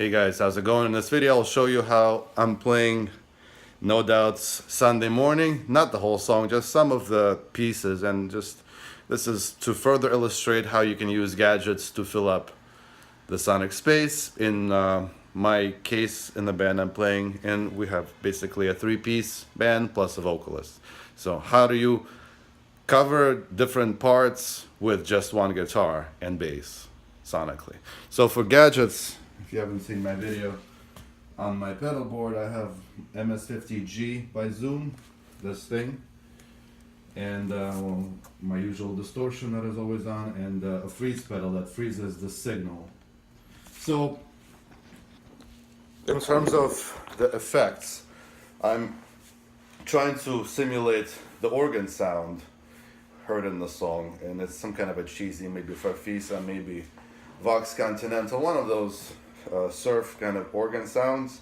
Hey guys, how's it going? In this video I'll show you how I'm playing No Doubt's Sunday Morning. Not the whole song, just some of the pieces, and just this is to further illustrate how you can use gadgets to fill up the sonic space. In my case, in the band I'm playing in, we have basically a three-piece band plus a vocalist. So how do you cover different parts with just one guitar and bass sonically? So for gadgets, if you haven't seen my video, on my pedal board I have MS50G by Zoom, this thing, and my usual distortion that is always on, and a freeze pedal that freezes the signal. So in terms of the effects, I'm trying to simulate the organ sound heard in the song, and it's some kind of a cheesy, maybe Farfisa, maybe Vox Continental, one of those surf kind of organ sounds.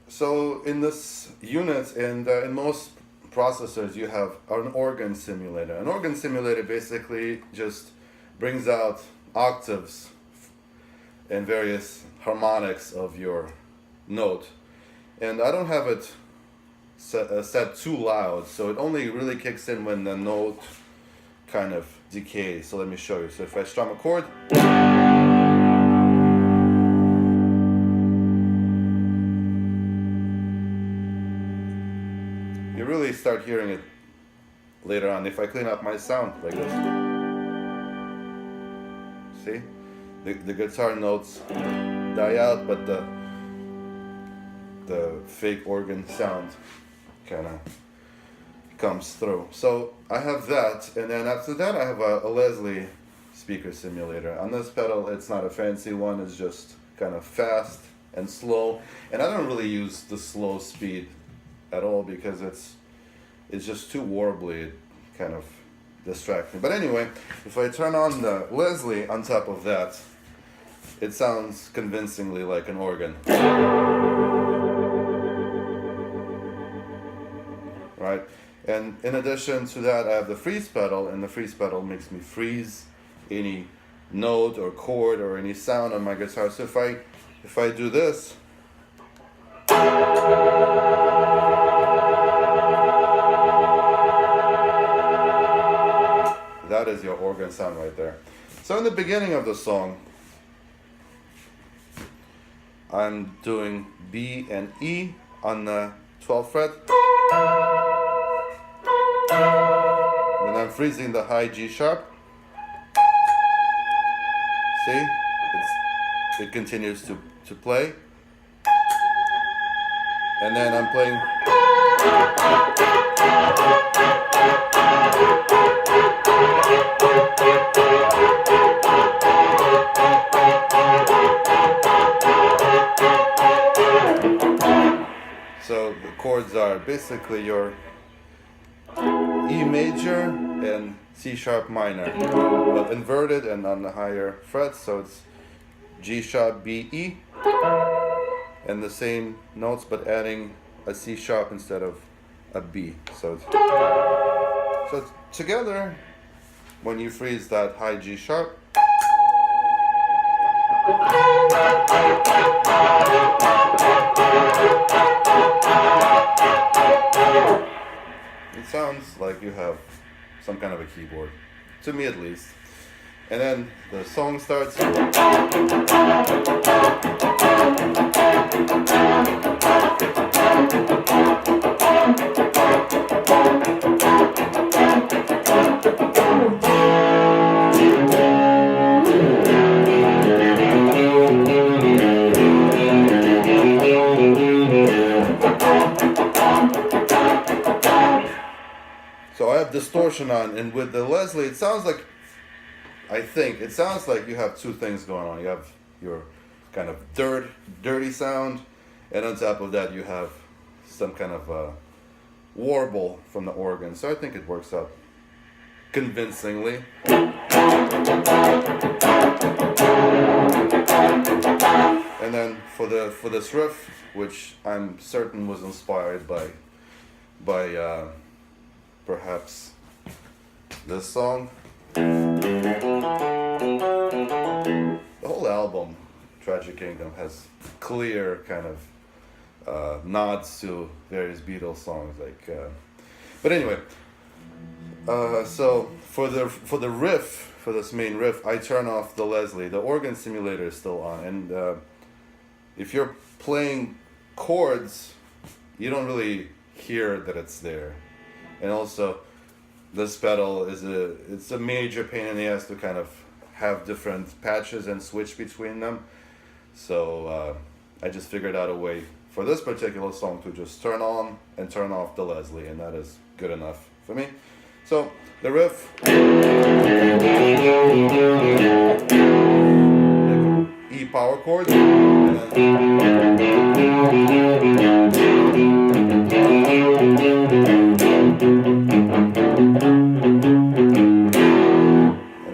So in this unit, and in most processors, you have an organ simulator. An organ simulator basically just brings out octaves and various harmonics of your note, and I don't have it set too loud, so it only really kicks in when the note kind of decays. So let me show you. So if I strum a chord, you really start hearing it later on. If I clean up my sound like this, see, the guitar notes die out, but the fake organ sound kind of comes through. So I have that, and then after that I have a Leslie speaker simulator. On this pedal, it's not a fancy one, it's just kind of fast and slow, and I don't really use the slow speed at all because it's just too warbly. It kind of distracts me. But anyway, if I turn on the Leslie on top of that, it sounds convincingly like an organ. Right? And in addition to that, I have the freeze pedal, and the freeze pedal makes me freeze any note or chord or any sound on my guitar. So if I do this, that is your organ sound right there. So in the beginning of the song, I'm doing B and E on the 12th fret. Then I'm freezing the high G sharp. See? It continues to play. And then I'm playing. So the chords are basically your E major and C sharp minor, but inverted and on the higher frets. So it's G sharp, B, E, and the same notes, but adding a C sharp instead of a B. So together, when you freeze that high G sharp, it sounds like you have some kind of a keyboard, to me at least. And then the song starts. So I have distortion on, and with the Leslie, it sounds like, I think, it sounds like you have two things going on. You have your kind of dirty sound, and on top of that you have some kind of warble from the organ. So I think it works out convincingly. And then for this riff, which I'm certain was inspired by perhaps this song. The whole album Tragic Kingdom has clear kind of nods to various Beatles songs. But anyway, so for the riff, for this main riff, I turn off the Leslie. The organ simulator is still on, and if you're playing chords, you don't really hear that it's there. And also, this pedal it's a major pain in the ass to kind of have different patches and switch between them. So I just figured out a way for this particular song to just turn on and turn off the Leslie, and that is good enough for me. So the riff, E power chord, and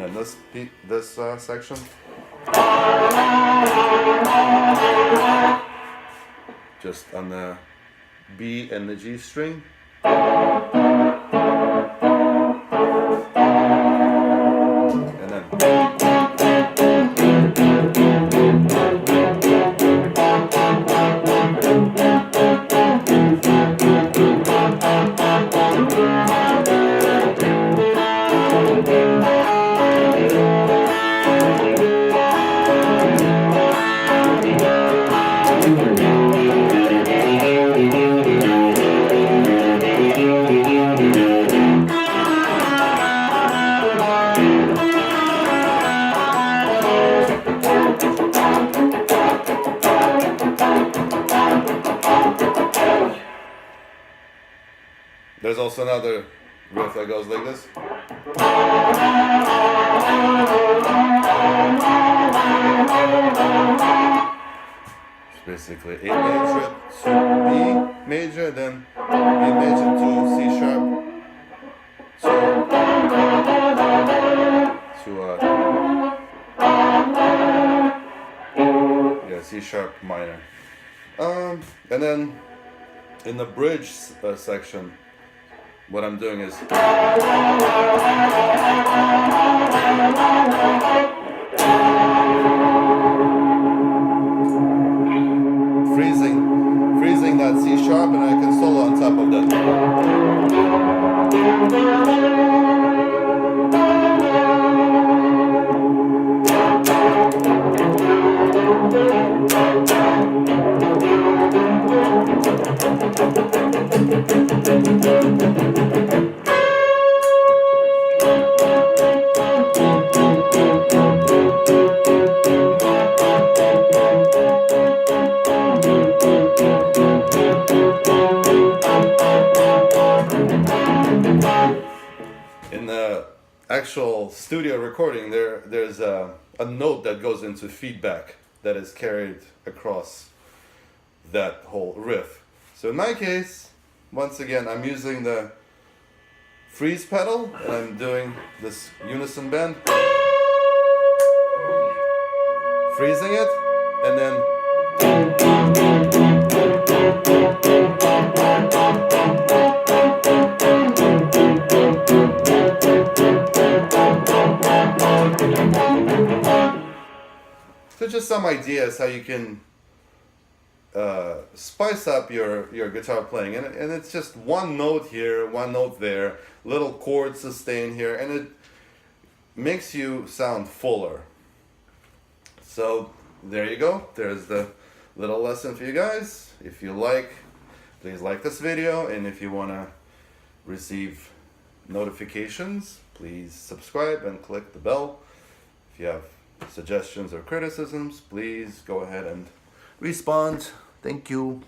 then this section. Just on the B and the G string. And then there's also another riff that goes like this. It's basically A major to B major, then B major to C sharp to C sharp minor. And then in the bridge section, what I'm doing is freezing that C sharp, and I can solo on top of that. In the actual studio recording, there's a note that goes into feedback that is carried across that whole riff. So in my case, once again, I'm using the freeze pedal and I'm doing this unison bend, freezing it, and then so just some ideas how you can spice up your guitar playing, and it's just one note here, one note there, little chord sustain here, and it makes you sound fuller. So there you go, there's the little lesson for you guys. If you like, please like this video, and if you want to receive notifications, please subscribe and click the bell. If you have suggestions or criticisms, please go ahead and respond. Thank you.